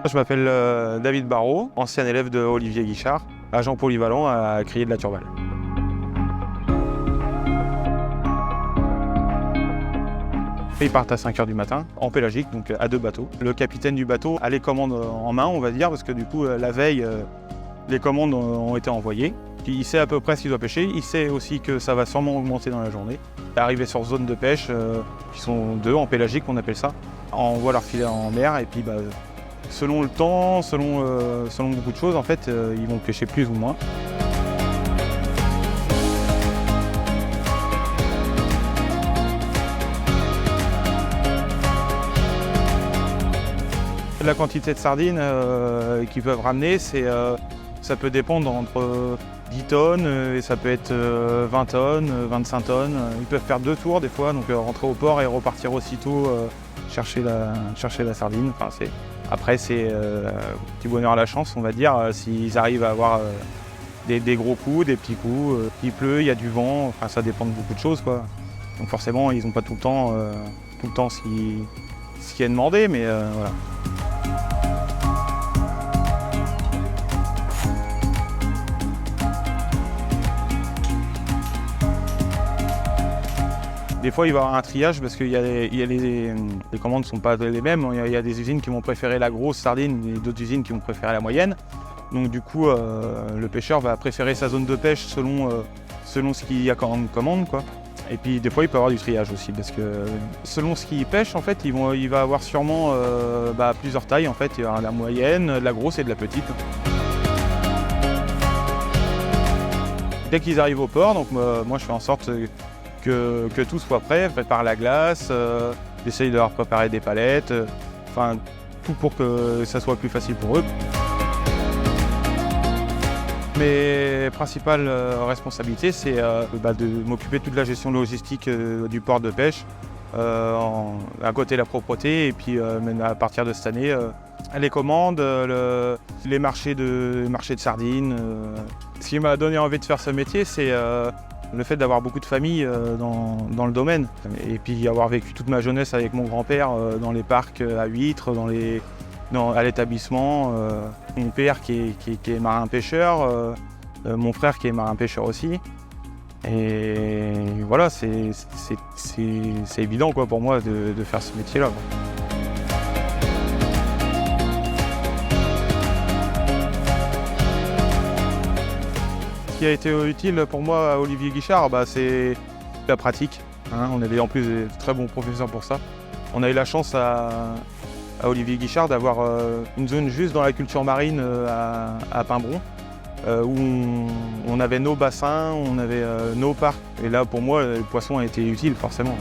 Je m'appelle David Barrault, ancien élève de Olivier Guichard, agent polyvalent à Crier de la Turballe. Ils partent à 5 h du matin, en pélagique, donc à 2 bateaux. Le capitaine du bateau a les commandes en main, on va dire, parce que du coup, la veille, les commandes ont été envoyées. Il sait à peu près ce qu'il doit pêcher, il sait aussi que ça va sûrement augmenter dans la journée. Arrivé sur zone de pêche, qui sont 2 en pélagique, on appelle ça. On envoie leur filet en mer et puis selon le temps, selon beaucoup de choses, en fait, ils vont pêcher plus ou moins. La quantité de sardines qu'ils peuvent ramener, ça peut dépendre entre 10 tonnes et ça peut être 20 tonnes, 25 tonnes. Ils peuvent faire 2 tours des fois, donc rentrer au port et repartir aussitôt chercher la sardine. Enfin, après, c'est petit bonheur à la chance, on va dire, s'ils arrivent à avoir des gros coups, des petits coups. Il pleut, il y a du vent, enfin, ça dépend de beaucoup de choses, quoi. Donc forcément, ils n'ont pas tout le temps ce qui est demandé, mais voilà. Des fois, il va y avoir un triage parce que les commandes ne sont pas les mêmes. Il y a des usines qui vont préférer la grosse sardine et d'autres usines qui vont préférer la moyenne. Donc du coup, le pêcheur va préférer sa zone de pêche selon ce qu'il y a comme commande, quoi. Et puis des fois, il peut y avoir du triage aussi parce que selon ce qu'il pêche, en fait, il va avoir sûrement plusieurs tailles. En fait, il y aura la moyenne, de la grosse et de la petite. Dès qu'ils arrivent au port, donc moi je fais en sorte que tout soit prêt, prépare la glace, j'essaye de leur préparer des palettes, enfin tout pour que ça soit plus facile pour eux. Mes principales responsabilités, c'est de m'occuper de toute la gestion logistique du port de pêche, à côté la propreté, et puis même à partir de cette année, les commandes, les marchés de sardines. Ce qui m'a donné envie de faire ce métier, c'est le fait d'avoir beaucoup de familles dans le domaine. Et puis avoir vécu toute ma jeunesse avec mon grand-père dans les parcs à huîtres, à l'établissement. Mon père qui est marin-pêcheur, mon frère qui est marin-pêcheur aussi. Et voilà, c'est évident, quoi, pour moi de faire ce métier-là. Ce qui a été utile pour moi à Olivier Guichard, c'est la pratique. On avait en plus des très bons professeurs pour ça. On a eu la chance à Olivier Guichard d'avoir une zone juste dans la culture marine à Pimbron, où on avait nos bassins, on avait nos parcs. Et là, pour moi, le poisson a été utile, forcément.